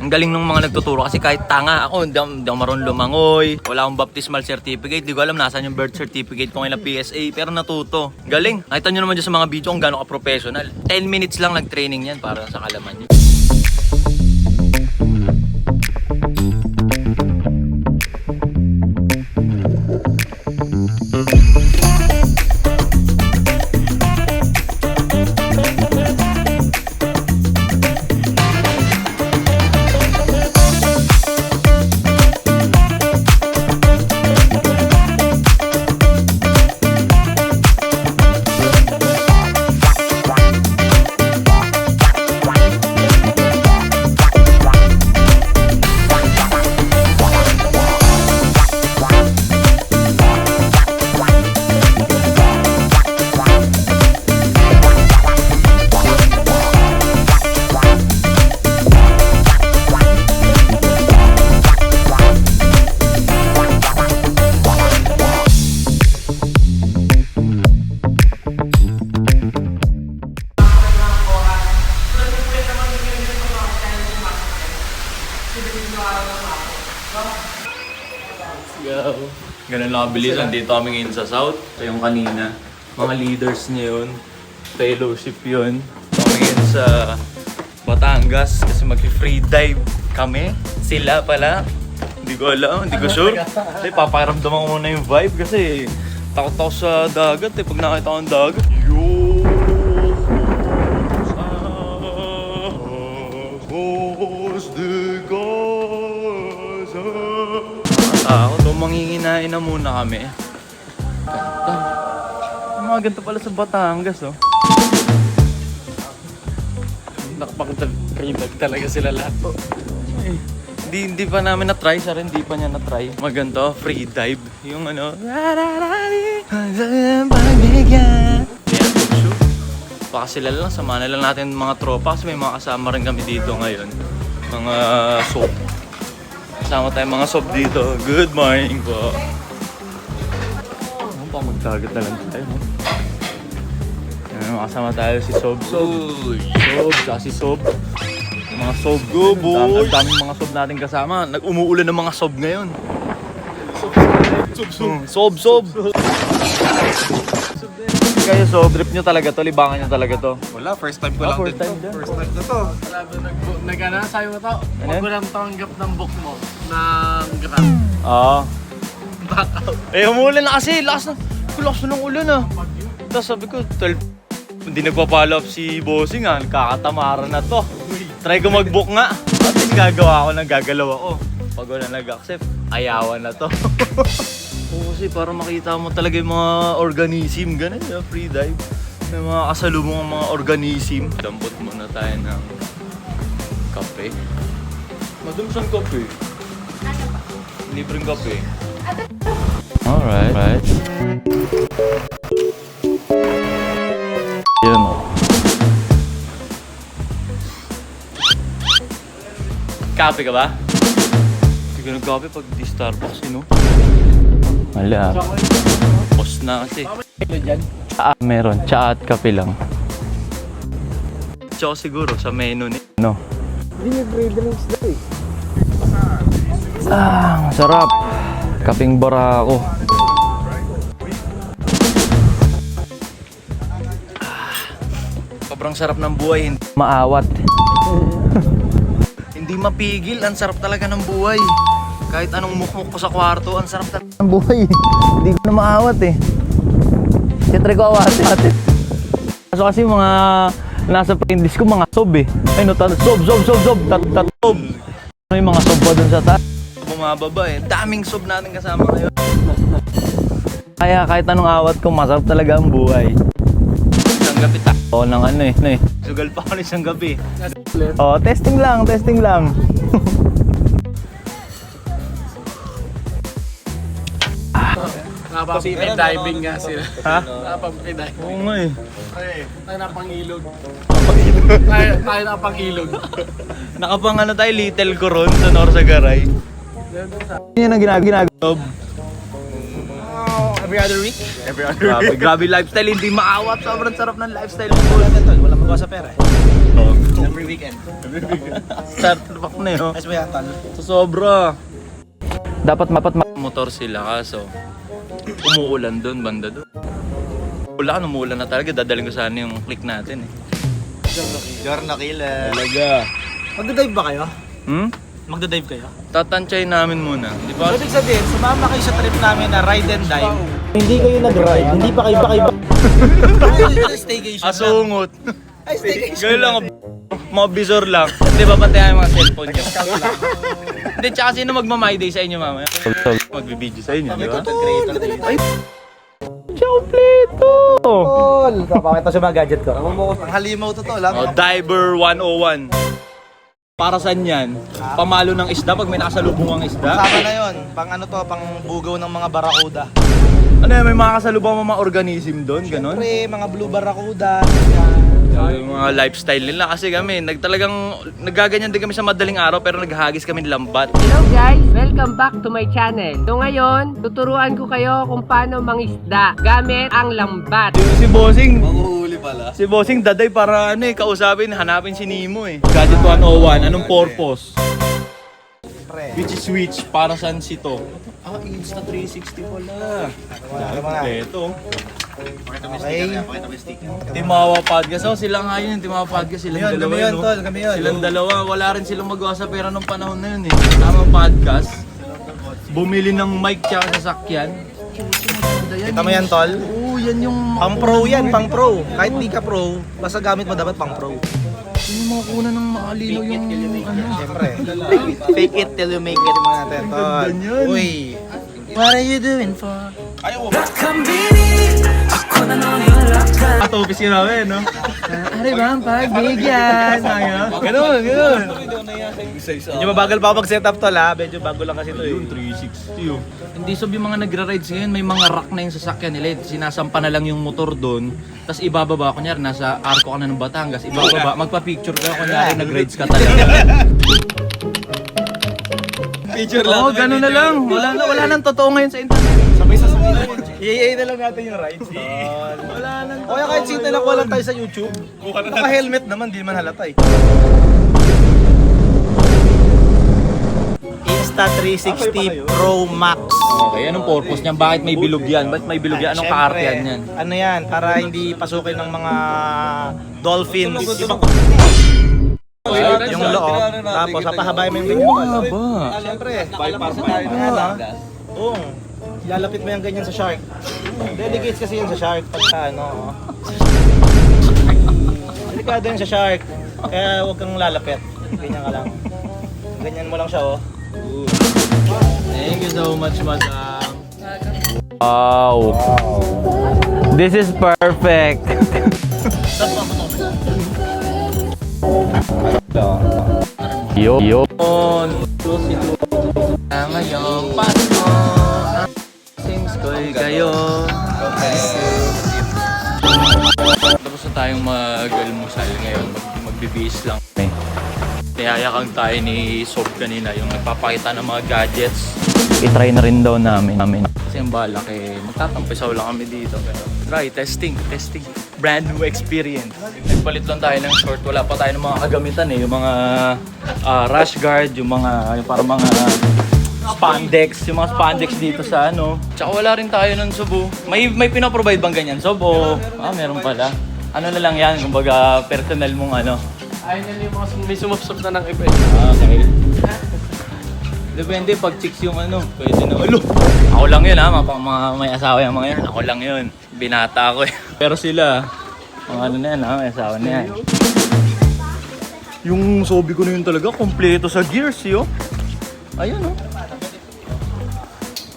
Ang galing ng mga nagtuturo kasi kahit tanga ako, hindi ako marunong lumangoy. Wala akong baptismal certificate. Di ko alam nasaan yung birth certificate ko ngayon na PSA. Pero natuto. Galing. Nakita nyo naman dyan sa mga video kung gano'n ka-professional. 10 minutes lang nag-training yan para sa kalaman nyo. Ganun lang kabilis. Nandito kami ngayon sa South. So yung kanina, mga leaders niya yun. Fellowship yun. Kami ngayon sa Batangas kasi mag-free dive kami. Sila pala. Hindi ko alam, hindi ko sure. Kasi paparamdaman ko muna yung vibe kasi takot ako sa dagat pag nakita ko ang dagat. Manginginain na muna kami. Ganda. Yung mga ganito pala sa Batangas, oh. Nakapag-training talaga sila lahat. Hindi pa namin na-try, sir. Hindi pa niya na-try. Maganto, free dive. Yung ano. Baka sila lang, samahan na lang natin mga tropa kasi may mga kasama rin kami dito ngayon. Mga soap. Kasama tayong mga sob dito. Good morning po. Ano pa magdagat na lang tayo, no? Makasama tayo si Sob. Tsaka si Sob. Yung mga Sob. Go, boy! Ang daming mga Sob natin kasama. Nag-umuulan ng mga Sob ngayon. Sob! Kayo Sob, trip nyo talaga to? Libangan nyo talaga to? Wala, first time ko lang din to. First time na to. Nag-ano, sabi mo to, huwag ko lang tanggap ng book mo ng grab. Oo. Back out. Umuulan na kasi. Lakas na ng ulan ah. Tapos sabi ko, 12. Hindi nagpa-follow up si Bossing ah. Kakatamaran na to. Try ko mag-book nga. At least gagawa ako ng gagalaw ako. Pag wala nag-accept, ayawan na to. Kasi para makita mo talaga yung mga organism. Ganun yung free dive. May mga kasalubong mga organism. Dampot muna tayo ng kape. Madum siyang kape. Libreng kape. Alright. Yun o. Kape ka ba? Hindi ka nag-kape pag di Starbucks, no? Wala. Post na kasi. Meron. Tsaa at kape lang. Tsaka siguro sa menu ni... No? Hindi yung free drinks daw eh. Masarap. Kaping Barako. Sobrang sarap ng buhay. Maawat. Hindi mapigil. Ang sarap talaga ng buhay. Kahit anong mukmuk ko sa kwarto, ang sarap talaga ng buhay. Hindi ko na maawat eh. Siyempre ko awatin. Kaso kasi mga nasa playlist ko mga sob eh. Ay no, sob. Sob. May mga sob pa dun sa taas. Bumababa eh. Daming sob natin kasama ngayon. Kaya kahit anong awat ko, masarap talaga ang buhay. Isang gabi tako ng ano eh. Sugal pa ako isang gabi. Oh, testing lang. Nakapag-free diving nga sila. Ha? Nakapag-free diving. Oo nga eh. Tayo na pang-ilog. Tayo na pang-ilog. Nakapang ano tayo, Little Coron sa Norsagaray. Yan ang ginagawa. Every other week? Every other week. Grabe lifestyle, hindi maawat. Sobrang sarap ng lifestyle. Wala magawa sa pera eh. Oh. Every weekend. Starter pack na yun. Nice ba yan, tol? So, sobra. Dapat motor sila kaso umuulan doon, banda doon. Umuulan na talaga. Dadaling ko sana yung click natin eh. Jorno killer. Talaga. Magda-dive ba kayo? Magda-dive kayo? Tatansyahin namin muna. Di ba? So, ibig sabihin, sumama kayo sa trip namin na ride and dive. Hindi kayo nag-ride, hindi pa kayo staycation lang. Asungot. Ay, staycation Gano'n lang, mga visor lang. Di ba patayan yung mga cellphone nyo? Hindi, tsaka sino magma-my day sa inyo mamaya? Magbibideo sa inyo, di ba? Content creator din. Ay, kompleto! Tol! Papakita sa mga gadget ko. Ang halimaw to tol. Oh, Diver 101. Para saan yan? Pamalo ng isda pag may nakasalubong ang isda? Kasama na yun. Pang ano to, pang bugaw ng mga barakuda. Ano yan, may mga kasalubong mga organism doon, ganon? Siyempre, mga blue barakuda. Yung mga lifestyle nila kasi kami, naggaganyan din kami sa madaling araw pero naghahagis kami ng lambat. Hello guys! Welcome back to my channel. So ngayon, tuturuan ko kayo kung paano mangisda gamit ang lambat. Si Bossing, Manguhuli pala. si Bossing daday para kausapin, hanapin si Nemo eh. Gadget 101, anong purpose? Which para saan si to? Ah, Insta 360 pala. Ito. Okay. Timawa Podcast. Oh, sila nga yun, Timawa Podcast. Silang dalawa Kami yun, no? tol. Kami yun. Silang dalawa. Wala rin silang magawa sa pera nung panahon na yun eh. Tamang podcast. Bumili ng mic tsaka sasakyan. Kita mo yan, tol? Oo, yan yung... Pang pro yan, pang pro. Kahit di ka pro, basta gamit mo dapat pang pro. Yun yung mga kuna ng makalino yung... Ano? Siyempre. Fake it till you make it mo natin, tol. Ganyan. Uy. What are you doing for? Atopis yun namin, no? Ari ba ang pagbigyan? Ganun, ganun. Medyo mabagal pa ako mag-setup, tol, ha? Medyo bago lang kasi to, eh. 360 yun. Hindi yung mga nagra-rides ngayon, may mga rack na yung sasakyan nila. Sinasampa na lang yung motor doon. Tapos ibababa, kunyari, nasa arko ka na ng Batangas. Ibababa, magpa-picture ka, kunyari, nag-rides ka talaga. Picture Oo, ganun na lang. Wala nang totoo ngayon sa internet. Sabay sa sabihin. I-AA na lang natin yung rides. Wala nang. O kaya kahit sinta na kuha lang tayo sa YouTube. Naka-helmet naman, di man halata eh. Insta360 Pro Max. Okay, anong purpose niyan? Bakit may bilog yan? Bakit may bilog yan? Anong Siyempre, kaartihan yan? Ano yan, para hindi pasukin ng mga dolphins. Yung loob, tapos papahabayin mo yung video. Haba. Siyempre, bypass pa tayo na ano. Oo. Lalapit mo yung ganyan sa shark. Delegates kasi yan sa shark pagka ano. Delikado yan sa shark. Kaya huwag kang lalapit. Ganyan ka lang. Ganyan mo lang siya, oh. Thank you so much, madam. Wow. This is perfect. Yun. Ngayong Pasko, sings ko'y kayo. Tapos na tayong mag-almusal ngayon. Magbibihis lang. Niyayakang tayo ni Sob kanina, yung nagpapakita ng mga gadgets. I-try na rin daw namin. Kasi ang balak magtatampisaw lang kami dito. Try, testing. Brand new experience. Nagpalit lang tayo ng short, wala pa tayo ng mga kagamitan eh. Yung mga rash guard, yung parang mga spandex, yung mga spandex dito sa ano. Tsaka wala rin tayo ng Sob. May pinaprovide bang ganyan, Sob? Meron pala. Ano na lang yan, kumbaga personal mong ano. Ayun yan yung mga may sumapsap na ng iba. Okay. Depende pag chicks yung ano, pwede na. Alo! Ako lang yun ha, mga may asawa yung mga yan. Ako lang yun. Binata ako eh. Pero sila, mga ano na yan ha, may asawa na yan. Yung Sobi ko na yun talaga, kompleto sa gears yo. Ayun oh.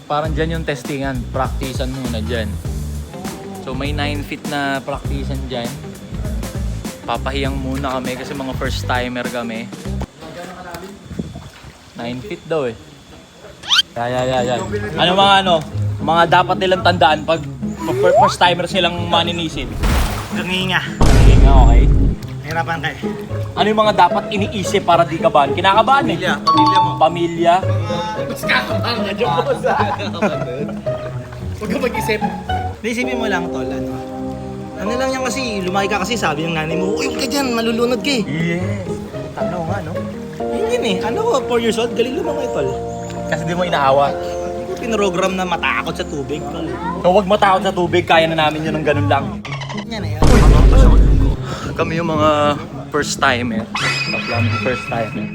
Parang dyan yung testingan, practicean muna dyan. So may 9 feet na practicean dyan. Papahiyang muna kami kasi mga first timer kami. 9 feet daw eh. Yan. Mga dapat nilang tandaan pag first timers nilang maninisid. Ganginga. Okay. Hirapan kayo. Ano yung mga dapat iniisip para di kabahan? Kinakabahan eh. Pamilya mo. Pamilya. Mas kakabahan ka dyan po sa... Huwag ka mag-isip. Isipin mo lang, tol, ano. Ano lang yan kasi, lumaki ka kasi, sabi ng nanay mo, uy, huwag ka dyan, malulunod ka eh. Yes. Tanaw nga, no? Yun eh, ano ko, 4 years old, galing lumaki tol. Kasi di mo inaawa. Hindi ko pinrogram na matakot sa tubig tol. So, huwag matakot sa tubig, kaya na namin yun ng ganun lang. Yan eh. Kami yung mga first timer. First timer.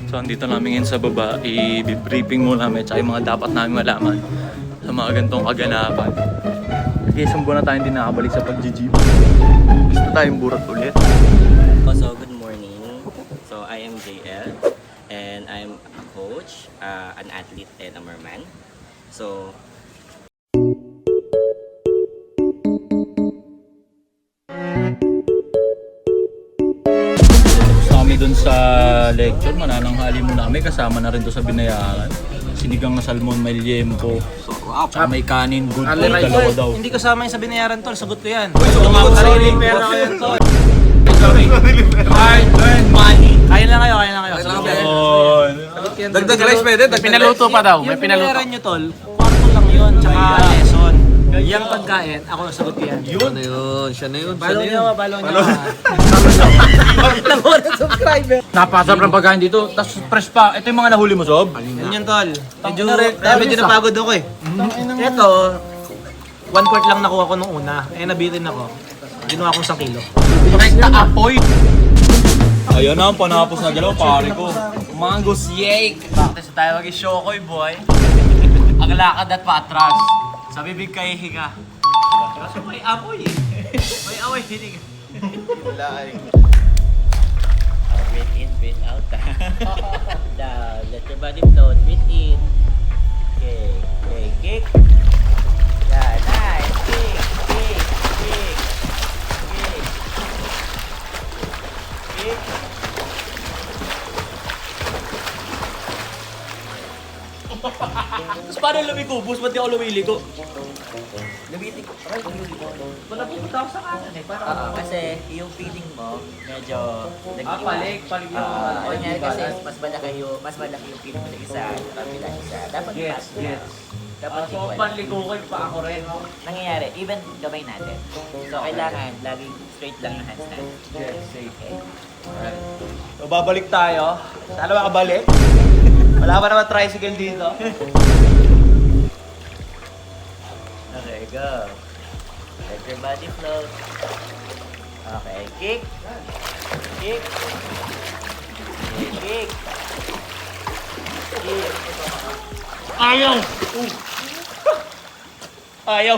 So, andito namin ngayon sa baba. I-briefing muna namin tsaka yung mga dapat namin malaman sa mga ganitong kaganapan. Kasi isang buwan na tayo hindi nakabalik sa pag-jeep. Gusto tayong burat ulit. So, good morning. So, I am JL and I'm a coach, an athlete, and a merman. So, Kami dun sa lecture, manananghali muna kami. Kasama na rin to sa binayaran. Sinigang na salmon, may liempo. Tsaka may kanin, good food, dalawa daw. Hindi kasama yung sa binayaran tol, sagot ko yan. Sariling pera ko yan, tol. Hard earned money. Kaya lang kayo, kaya lang kayo. Dagdag rice pwede, dagdag Pinaluto pa daw, may Yung pinaluto. binayaran nyo tol, kwarto lang yun, tsaka lesson. Yung pagkain, ako nasagot ko yan. Siya na yun. Follow nyo. Subscriber. Napasarap ng pagkain dito. Tapos fresh pa. Ito yung mga nahuli mo, Sob. Yan yun tol. Medyo napagod ako eh. Ito, 1/4 lang nakuha ko nung una. Nabitin ako. Ginawa kong 1 kilo. Direct na apoy. Ayun na, ang panapos na dalaw, pare ko. Mango shake. Practice tayo mag-shokoy, boy. Ang lakad at patras. Sa bibig kay higa. Kasi may apoy eh. May apoy hinig. breathe in, breathe out. Down, let your body float. Breathe in. Okay, okay, kick. Yeah, nice. Kick, kick, kick, kick. Kick. Tapos paano lumiko? Bus, ba't di ako lumiligo? Lumitik. Wala pupunta ako sa kanan eh. Kasi yung feeling mo, medyo Palig yung kunyari kasi mas malaki yung feeling mo sa isa, kapila isa. Dapat fast. Dapat So, equal. panligo ko pa ako rin. Nangyayari, even gabay natin. So, kailangan laging straight lang ang handstand. Yes, safe. Okay? So, babalik tayo. Sana makabalik. Wala pa naman tricycle dito. Okay, go. Let your body float. Okay, kick. Kick. Okay, kick. Kick. Ayaw! Ayaw!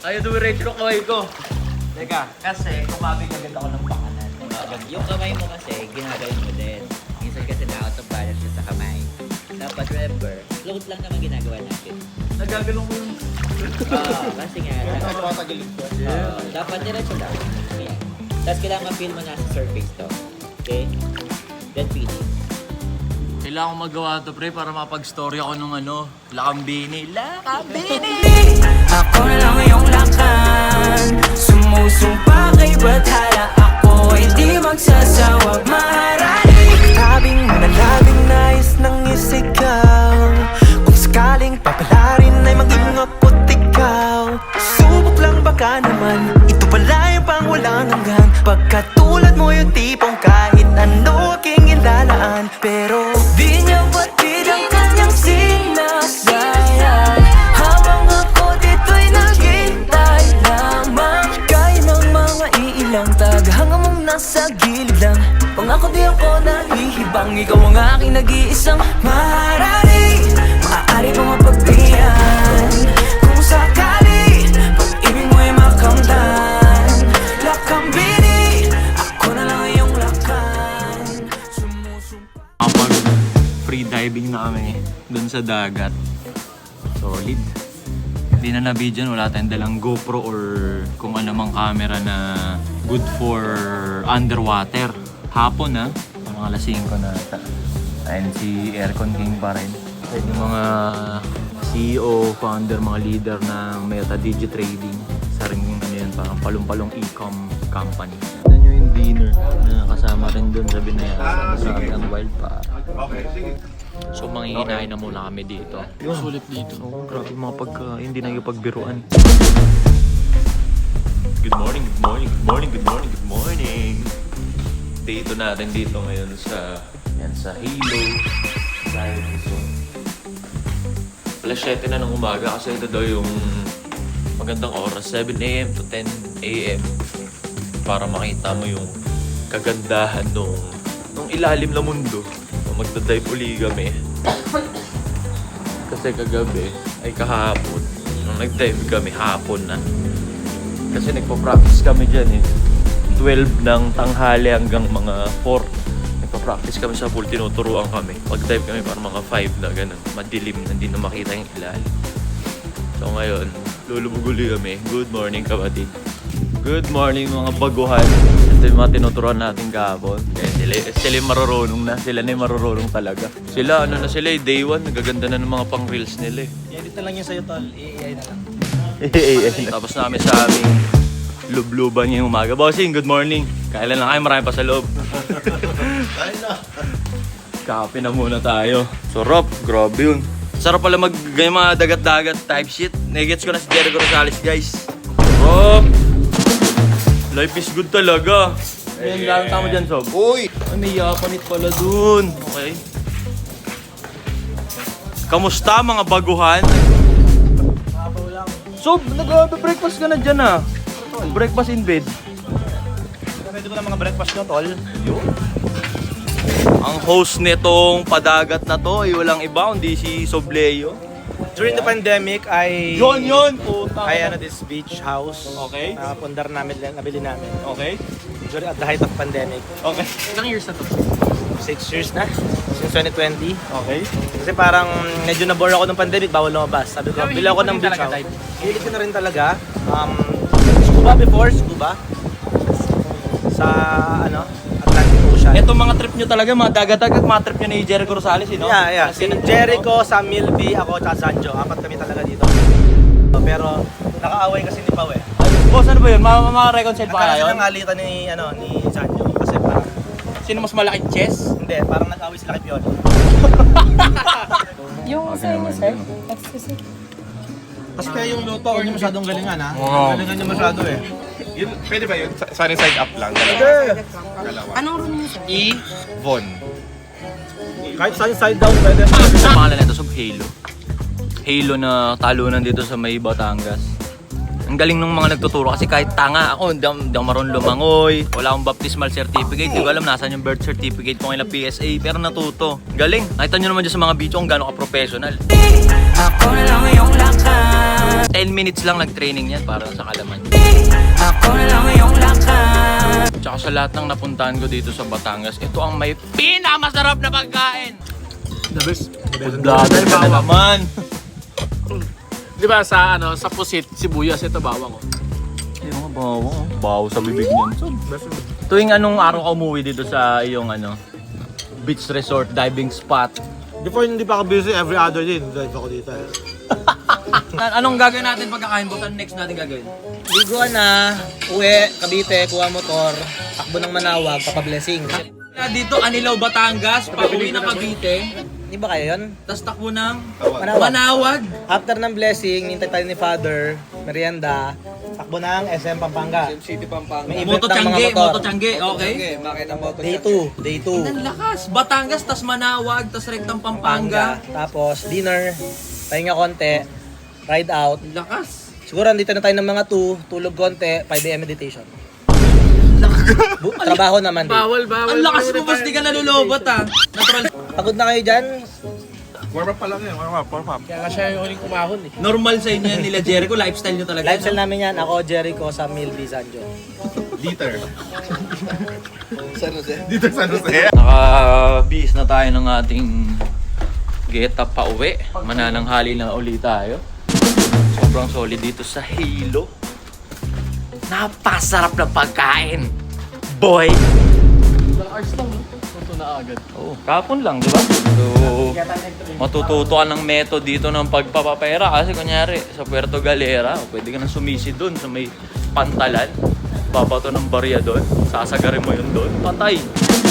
Ayaw dumiretso ng kamay ko. Teka, kasi kumabig agad ako ng pakanan. Yung kamay mo kasi, ginagawin mo din. Minsan kasi na-out of balance siya sa kamay. Dapat remember, float lang naman ginagawa natin. Nagagalong ko yung... Kasi nga, dapat diretso lang. Ayan. Tapos kailangan ma-feel mo nasa surface to. Okay? Then feeling. Kailangan ko magawa to, pre, para mapag-story ako ng Lakambini. Lakambini! Ako na lang yung lakan Sumusumpa kay Bathala Ako ay di magsasawag maharani Tabing manalabing nais ng isigaw Kung sakaling papalarin ay maging ako't ikaw Subok lang baka naman Ito pala yung pang walang hanggan Pagkatulad mo yung tipong kahit ano aking ilalaan Pero di niya batid ang kanyang sinasayan Habang ako dito'y naghintay lamang Gaya ng mga iilang tagahanga mong nasa gilid lang Pangako di ako nahihibang Ikaw ang aking nag-iisang maharani Maaari mo mapagbihan Kung sakali pag-ibig mo'y makamtan Lakambini Ako na lang iyong lakan Sumusumpa Kapag free diving na kami dun sa dagat. Solid. Hindi na na-video, wala tayong dalang GoPro or kung ano mang camera na good for underwater. Hapon na, mga alas 5 na ata. Ayun si Aircon King pa rin. Ayun yung mga CEO, founder, mga leader ng Meta Digitrading. Sa ring yan, parang palong-palong e-com company. Yan yung dinner na kasama rin dun sa binayaran sa ang wild pa. Okay, sige. So manghihinain na muna kami dito. Sulit dito. Oo, grabe mga pagkain, hindi na yung pagbiruan. good morning, good morning, good morning, good morning, good morning. Dito natin dito ngayon sa Hilo. Dahil dito. Alas 7 na ng umaga kasi ito daw yung magandang oras, 7 a.m. to 10 a.m. para makita mo yung kagandahan nung ilalim na mundo. Magdadive uli kami. Kasi kagabi ay kahapon. Nung nag-dive kami, hapon na. Kasi nagpo-practice kami dyan eh. 12 ng tanghali hanggang mga 4. Nagpo-practice kami sa pool, tinuturuan kami. Pag-dive kami para mga 5 na ganun. Madilim na, hindi na makita yung ilalim. So ngayon, lulubog uli kami. Good morning kapatid. Good morning mga baguhan. Ito yung mga tinuturuan natin kahapon. Sila yung marurunong na. Sila na yung marurunong talaga. Sila, ano na sila eh, day 1. Nagaganda na ng mga pang-reels nila eh. Edit na lang yun sa'yo, tol. AI na lang. Tapos namin sa aming lubluban ngayong umaga. Bossing, good morning. Kailan lang kayo, marami pa sa loob. Kape na muna tayo. Sarap, grabe yun. Sarap pala yung mga dagat-dagat type shit. Nagets ko na si Jericho Rosales, guys. Sarap! Life is good talaga. Ayun, lang tama dyan, Sob. Uy! Ay, may yapanit pala dun. Okay. Kamusta mga baguhan? Sob, nag-breakfast ka na dyan ah. Breakfast in bed. Pwede ko na mga breakfast nyo, tol. Ang host nitong padagat na to ay walang iba kundi si Sobleo. During the pandemic, Yun! I this beach house. Okay. Pundar namin, nabili namin. Okay. During at the height of pandemic. Okay. Ilang years na to? 6 years na. Since 2020. Okay. Kasi parang medyo na-bore ako ng pandemic, bawal lumabas. Sabi ko, bili ako ng beach house. Hilig ko na rin talaga. Scuba. Sa Atlantic Ocean. Itong mga trip nyo talaga, mga dagat-dagat, mga trip nyo ni Jericho Rosales, no? Yeah. Si Jericho, sa Milby, ako, tsaka Sanjo. 4 kami talaga dito. Pero nakaaway kasi ni Pao eh. Boss, ano ba yun? Reconcile pa kaya yun? Nagkaroon ng alitan ni Sanjo. Kasi parang, Sino mas malaking chess? hindi, parang nag-away sila kay Piolo. Yung sa inyo, sir? Excuse me. Kasi kaya yung luto, hindi masyadong galingan ha. Oo. Galingan niya masyado eh. Yun, pwede ba yun? Sunny side up lang. Anong room niyo, sir? Von. Kahit side down pwede. Ang pangalan nito, Sob, Halo. Halo na talunan dito sa may Batangas. Ang galing ng mga nagtuturo kasi kahit tanga ako, hindi ako marunong lumangoy, wala akong baptismal certificate, hindi ko alam nasaan yung birth certificate ko ngayon na PSA, pero natuto. Galing. Nakita nyo naman dyan sa mga video kung gano'n ka-professional. Ako na lang yung lakas. 10 minutes lang nag-training yan para sa kalaman. Ako na lang yung lakas. Tsaka sa lahat ng napuntahan ko dito sa Batangas, ito ang may pinakamasarap na pagkain. The best. Dahil ka na naman. Di ba sa pusit, sibuyas, ito bawang ko. Ay, mga bawang. Bawo sa bibig niyan. Tuwing anong araw ka umuwi dito sa iyong beach resort, diving spot? Before hindi pa ako busy, every other day, drive ako dito eh. Anong gagawin natin pagkakain po? Ano next natin gagawin? Liguan na, uwi, Cavite, kuha motor, takbo ng Manawag, papablessing. Dito, Anilaw, Batangas, pauwi ng Cavite. Di ba kayo yun? Tapos takbo ng Manawag. Manawag. After ng blessing, nintay tayo ni Father, merienda, takbo ng SM Pampanga. City Pampanga. May event Moto ng mga Tiangge, motor. Moto Tiangge, okay. Makita mo ito. Day 2. Ang lakas. Batangas, tas Manawag, tas Rectang Pampanga. Tapos dinner, pahinga konti, ride out. Ang lakas. Siguro andito na tayo ng mga 2, tulog konti, 5 AM meditation. Trabaho naman din. Bawal. Ang lakas mo, mas di ka nalulobot Natural. Pagod na kayo dyan? Warm up pa lang yan. Warm up. Kaya nga siya yung huling kumahon eh. Normal sa inyo yan nila Jericho, lifestyle nyo talaga. Lifestyle namin yan. Ako, Jericho, sa Milby, Sanjo. Dieter. San Jose. Dieter San Jose. Naka-bis na tayo ng ating get up pa uwi. Manananghali na uli tayo. Sobrang solid dito sa Hilo. Napasarap na pagkain, boy! Ilang hours lang, no? Tuto na agad. Oo, kapon lang, di ba? So, matututo ka ng method dito ng pagpapapera kasi kunyari sa Puerto Galera, pwede ka nang sumisi dun sa may pantalan. Papato ng barya doon. Sasagarin mo yun doon. Patay.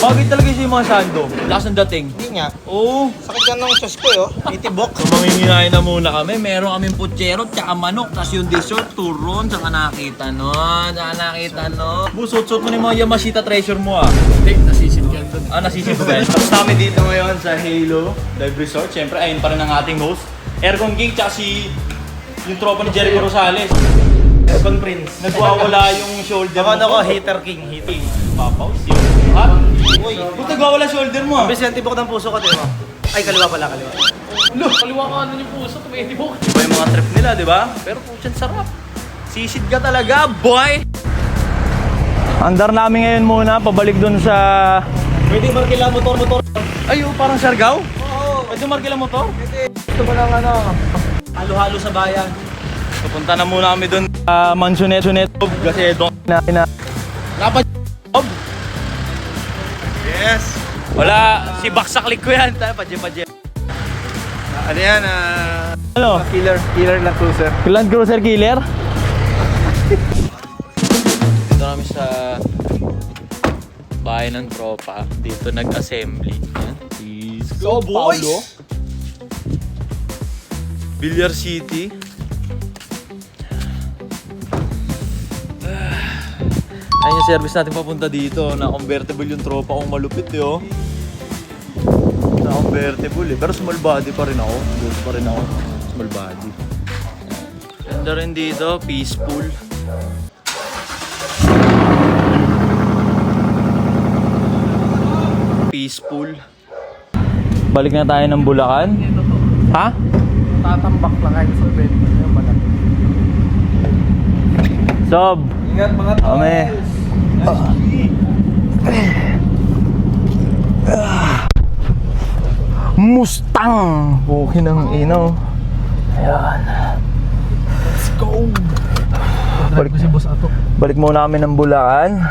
Bagay talaga yung mga sando. Lakas ng dating. Hindi nga. Oo. Sakit yan ng sauce ko eh, oh. Itibok. So manginginain na muna kami. Meron kaming putsero, tsaka manok. Tapos yung dessert, turon. Saan ka nakita nun? Saan ka nakita nun? Busot-sot mo na yung mga Yamashita treasure mo ah. Hindi, nasisid ka doon. Ah, nasisip ba? Tapos kami dito ngayon sa Halo Dive Resort. Siyempre, ayun pa rin ang ating host. Aircon King, tsaka yung tropa ni Jericho Rosales. Aircon Prince. Nagwawala yung shoulder mo. Ako, hater king. Hater. Papaws yun. Ha? Uy, ba't nagwawala shoulder mo? Ang bilis yung tibok ng puso ko, diba? Ay, kaliwa pala, kaliwa. Kaliwa ka ano yung puso, tumitibok. Iba yung mga trip nila, di ba? Pero puchan sarap. Sisid ka talaga, boy! Andar namin ngayon muna, pabalik dun sa... Pwede markila motor. Ay, parang Siargao? Oo. Pwede markila motor? Gusto mo lang halo-halo sa bayan. Pupunta na muna kami dun sa Mansionet kasi doon na Dapat Yes! wala, si Baksaklik ko yan. Tayo, padye. Ano yan? Ano? Killer lang cruiser. Land Cruiser Killer? Dito kami sa bahay ng tropa. Dito nag-assembly. Yan. Let's go, boys! Villar City. Ayun yung service natin papunta dito. Na convertible yung tropa kong malupit eh, oh. Na convertible eh. Pero small body pa rin ako. Good pa rin ako. Small body. Ganda rin dito. Peaceful. Peaceful. Balik na tayo ng Bulacan. Ha? Tatambak lang kayo sa bed. Yung balat. Sob. Ingat mga tol. Kami. Mustang! Bukin ng inaw. Ayan. Let's go! Balik muna kami ng Bulacan.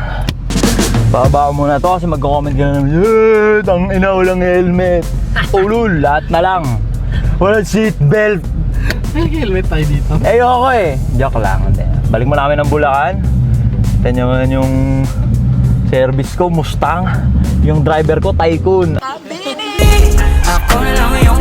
Bababa muna to kasi magko-comment ka na naman. Ang inaw lang helmet. Ulul, lahat na lang. Walang seatbelt. May helmet tayo dito. Ayoko eh. Joke lang. Balik muna kami ng Bulacan. Tignan yung service ko, Mustang. Yung driver ko, Tycoon. Ako na lang yung